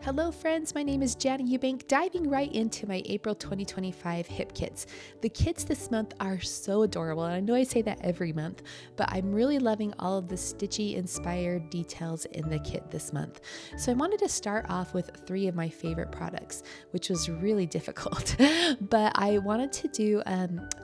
Hello friends, my name is Jana Eubank, diving right into my April 2025 hip kits. The kits this month are so adorable, and I know I say that every month, but I'm really loving all of the stitchy inspired details in the kit this month. So I wanted to start off with three of my favorite products, which was really difficult, but I wanted to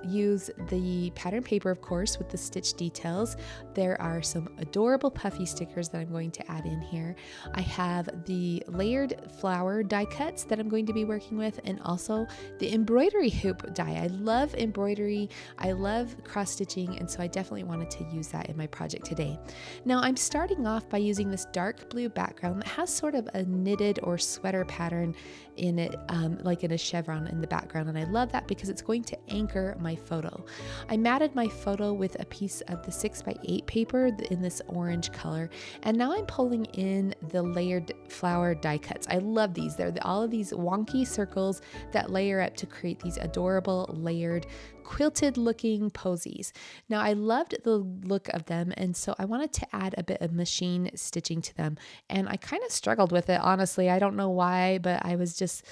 use the pattern paper, of course, with the stitch details. There are some adorable puffy stickers that I'm going to add in here. I have the layered flower die cuts that I'm going to be working with, and also the embroidery hoop die. I love embroidery, I love cross stitching, and so I definitely wanted to use that in my project today. Now I'm starting off by using this dark blue background that has sort of a knitted or sweater pattern in it, like in a chevron in the background, and I love that because it's going to anchor my photo. I matted my photo with a piece of the 6x8 paper in this orange color, and now I'm pulling in the layered flower die cuts. I love these. They're all of these wonky circles that layer up to create these adorable layered quilted looking posies. Now I loved the look of them, and so I wanted to add a bit of machine stitching to them, and I kind of struggled with it, honestly. I don't know why, but I was just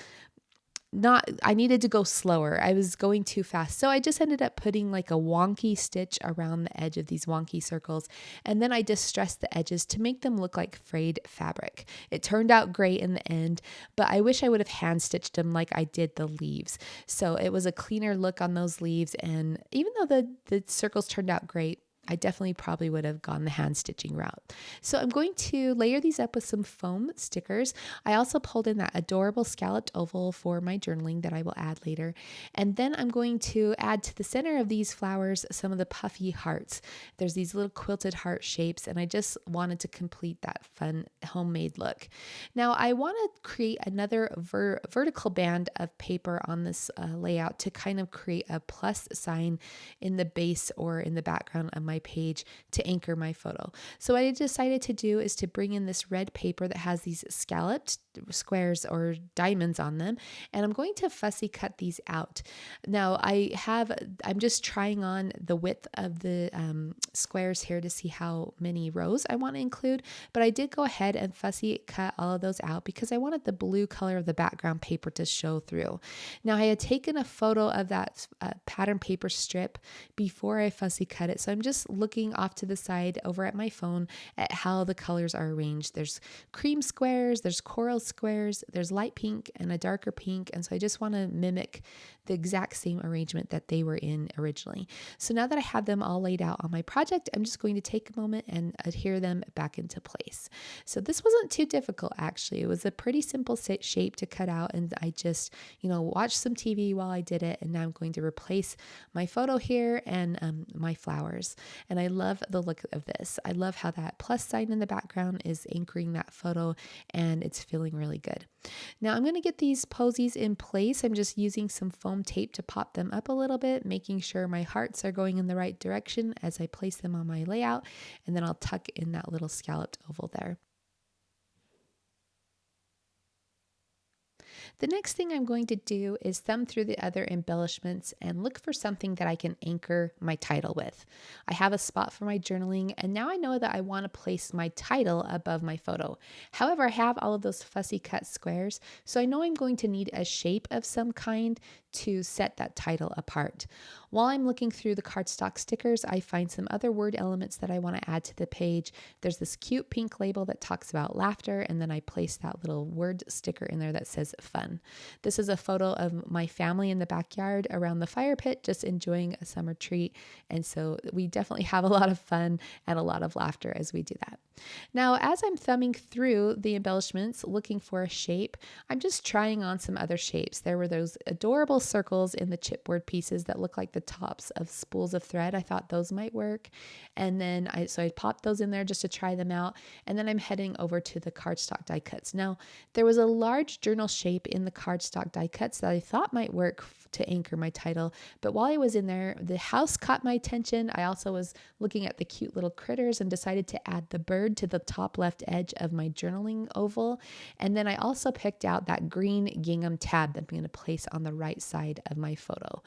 I needed to go slower. I was going too fast. So I just ended up putting like a wonky stitch around the edge of these wonky circles. And then I distressed the edges to make them look like frayed fabric. It turned out great in the end, but I wish I would have hand stitched them like I did the leaves. So it was a cleaner look on those leaves. And even though the circles turned out great, I definitely probably would have gone the hand stitching route. So I'm going to layer these up with some foam stickers. I also pulled in that adorable scalloped oval for my journaling that I will add later. And then I'm going to add to the center of these flowers some of the puffy hearts. There's these little quilted heart shapes, and I just wanted to complete that fun homemade look. Now I want to create another vertical band of paper on this layout to kind of create a plus sign in the base or in the background of my page to anchor my photo. So what I decided to do is to bring in this red paper that has these scalloped squares or diamonds on them, and I'm going to fussy cut these out. Now I'm just trying on the width of the squares here to see how many rows I want to include, but I did go ahead and fussy cut all of those out because I wanted the blue color of the background paper to show through. Now I had taken a photo of that pattern paper strip before I fussy cut it, so I'm just looking off to the side over at my phone at how the colors are arranged. There's cream squares, there's coral squares, there's light pink and a darker pink, and so I just want to mimic the exact same arrangement that they were in originally. So now that I have them all laid out on my project, I'm just going to take a moment and adhere them back into place. So this wasn't too difficult, actually. It was a pretty simple shape to cut out, and I just, watched some TV while I did it, and now I'm going to replace my photo here and my flowers. And I love the look of this. I love how that plus sign in the background is anchoring that photo, and it's feeling really good. Now I'm going to get these posies in place. I'm just using some foam tape to pop them up a little bit, making sure my hearts are going in the right direction as I place them on my layout, and then I'll tuck in that little scalloped oval there. The next thing I'm going to do is thumb through the other embellishments and look for something that I can anchor my title with. I have a spot for my journaling, and now I know that I want to place my title above my photo. However, I have all of those fussy cut squares, so I know I'm going to need a shape of some kind to set that title apart. While I'm looking through the cardstock stickers, I find some other word elements that I want to add to the page. There's this cute pink label that talks about laughter, and then I place that little word sticker in there that says fun. This is a photo of my family in the backyard around the fire pit, just enjoying a summer treat, and so we definitely have a lot of fun and a lot of laughter as we do that. Now, as I'm thumbing through the embellishments looking for a shape, I'm just trying on some other shapes. There were those adorable circles in the chipboard pieces that look like the tops of spools of thread. I thought those might work. And then I popped those in there just to try them out. And then I'm heading over to the cardstock die cuts. Now, there was a large journal shape in the cardstock die cuts that I thought might work to anchor my title. But while I was in there, the house caught my attention. I also was looking at the cute little critters and decided to add the bird to the top left edge of my journaling oval. And then I also picked out that green gingham tab that I'm going to place on the right side of my photo.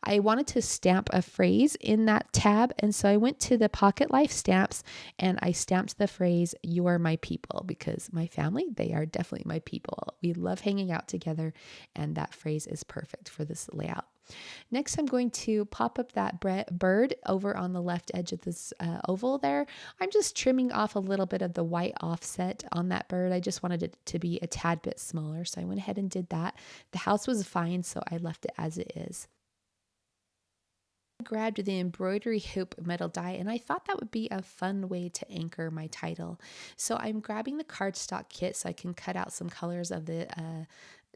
I wanted to stamp a phrase in that tab, and so I went to the Pocket Life stamps and I stamped the phrase, "You are my people," because my family, they are definitely my people. We love hanging out together, and that phrase is perfect for this layout. Next, I'm going to pop up that bird over on the left edge of this oval there. I'm just trimming off a little bit of the white offset on that bird. I just wanted it to be a tad bit smaller, so I went ahead and did that. The house was fine, so I left it as it is. Grabbed the embroidery hoop metal die, and I thought that would be a fun way to anchor my title. So I'm grabbing the cardstock kit so I can cut out some colors of the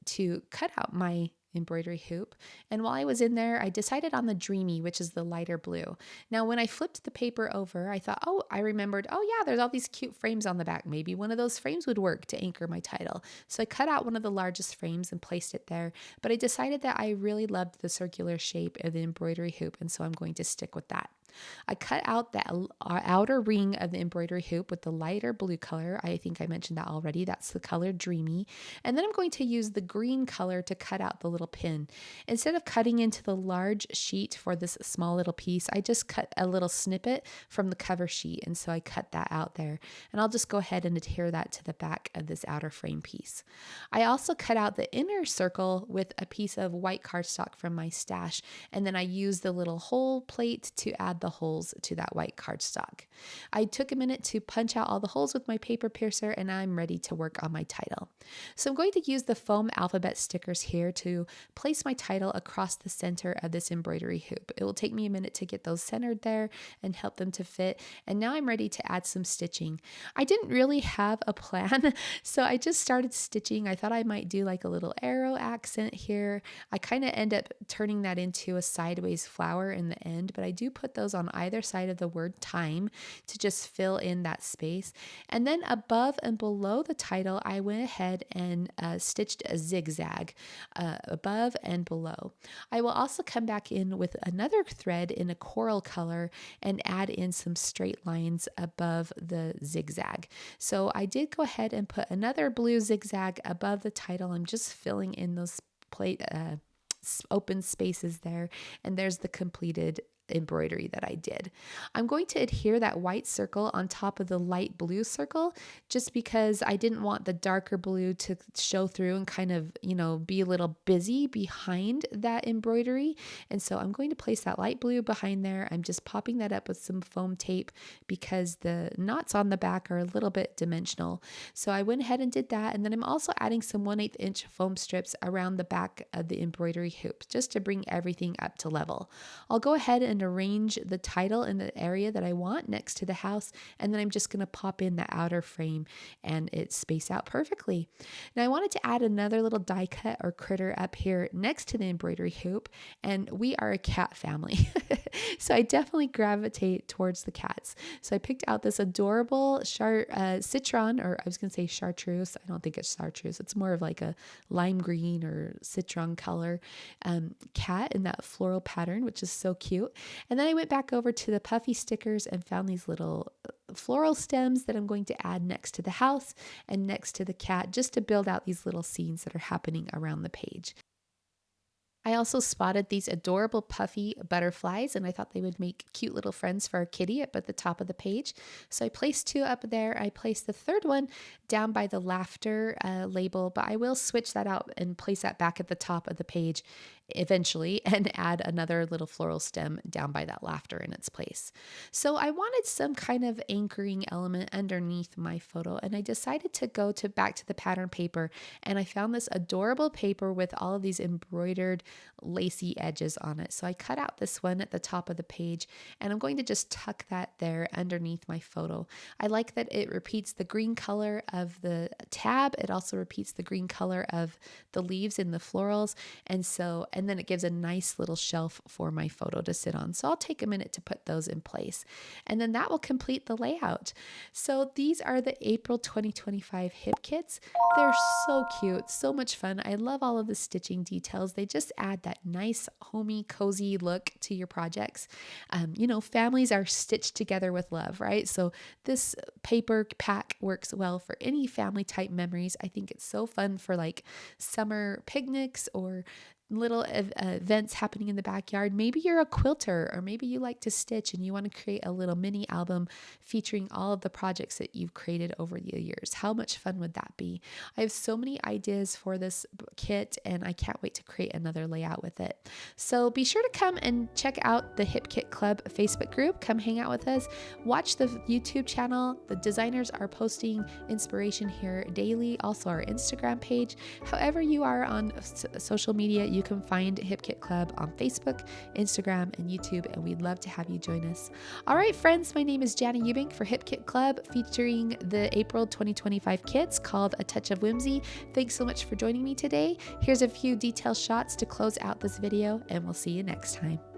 to cut out my embroidery hoop. And while I was in there, I decided on the Dreamy, which is the lighter blue. Now, when I flipped the paper over, I thought, I remembered, yeah, there's all these cute frames on the back. Maybe one of those frames would work to anchor my title. So I cut out one of the largest frames and placed it there. But I decided that I really loved the circular shape of the embroidery hoop, and so I'm going to stick with that. I cut out the outer ring of the embroidery hoop with the lighter blue color. I think I mentioned that already. That's the color Dreamy. And then I'm going to use the green color to cut out the little pin. Instead of cutting into the large sheet for this small little piece, I just cut a little snippet from the cover sheet. And so I cut that out there. And I'll just go ahead and adhere that to the back of this outer frame piece. I also cut out the inner circle with a piece of white cardstock from my stash. And then I used the little hole plate to add the holes to that white cardstock. I took a minute to punch out all the holes with my paper piercer, and I'm ready to work on my title. So I'm going to use the foam alphabet stickers here to place my title across the center of this embroidery hoop. It will take me a minute to get those centered there and help them to fit. And now I'm ready to add some stitching. I didn't really have a plan, so I just started stitching. I thought I might do like a little arrow accent here. I kind of end up turning that into a sideways flower in the end, but I do put those on either side of the word time to just fill in that space. And then above and below the title, I went ahead and stitched a zigzag above and below. I will also come back in with another thread in a coral color and add in some straight lines above the zigzag. So I did go ahead and put another blue zigzag above the title. I'm just filling in those open spaces there, and there's the completed embroidery that I did. I'm going to adhere that white circle on top of the light blue circle just because I didn't want the darker blue to show through and kind of, be a little busy behind that embroidery. And so I'm going to place that light blue behind there. I'm just popping that up with some foam tape because the knots on the back are a little bit dimensional. So I went ahead and did that. And then I'm also adding some 1/8 inch foam strips around the back of the embroidery hoop just to bring everything up to level. I'll go ahead and arrange the title in the area that I want next to the house, and then I'm just going to pop in the outer frame and it space out perfectly. Now I wanted to add another little die cut or critter up here next to the embroidery hoop, and we are a cat family. So I definitely gravitate towards the cats. So I picked out this adorable citron, or I was going to say chartreuse. I don't think it's chartreuse. It's more of like a lime green or citron color cat in that floral pattern, which is so cute. And then I went back over to the Puffy stickers and found these little floral stems that I'm going to add next to the house and next to the cat just to build out these little scenes that are happening around the page. I also spotted these adorable puffy butterflies, and I thought they would make cute little friends for our kitty up at the top of the page. So I placed 2 up there. I placed the third one down by the laughter label, but I will switch that out and place that back at the top of the page eventually and add another little floral stem down by that laughter in its place. So I wanted some kind of anchoring element underneath my photo, and I decided to go back to the pattern paper, and I found this adorable paper with all of these embroidered lacy edges on it. So I cut out this one at the top of the page, and I'm going to just tuck that there underneath my photo. I like that it repeats the green color of the tab. It also repeats the green color of the leaves in the florals. And and then it gives a nice little shelf for my photo to sit on. So I'll take a minute to put those in place, and then that will complete the layout. So these are the April 2025 hip kits. They're so cute, so much fun. I love all of the stitching details. They just add that nice, homey, cozy look to your projects. You know, families are stitched together with love, right? So this paper pack works well for any family type memories. I think it's so fun for like summer picnics or little events happening in the backyard. Maybe you're a quilter, or maybe you like to stitch and you want to create a little mini album featuring all of the projects that you've created over the years. How much fun would that be? I have so many ideas for this kit, and I can't wait to create another layout with it. So be sure to come and check out the Hip Kit Club Facebook group. Come hang out with us. Watch the YouTube channel. The designers are posting inspiration here daily. Also our Instagram page. However you are on social media, you can find Hip Kit Club on Facebook, Instagram, and YouTube, and we'd love to have you join us. All right, friends, my name is Jana Eubank for Hip Kit Club, featuring the April 2025 kits called A Touch of Whimsy. Thanks so much for joining me today. Here's a few detail shots to close out this video, and we'll see you next time.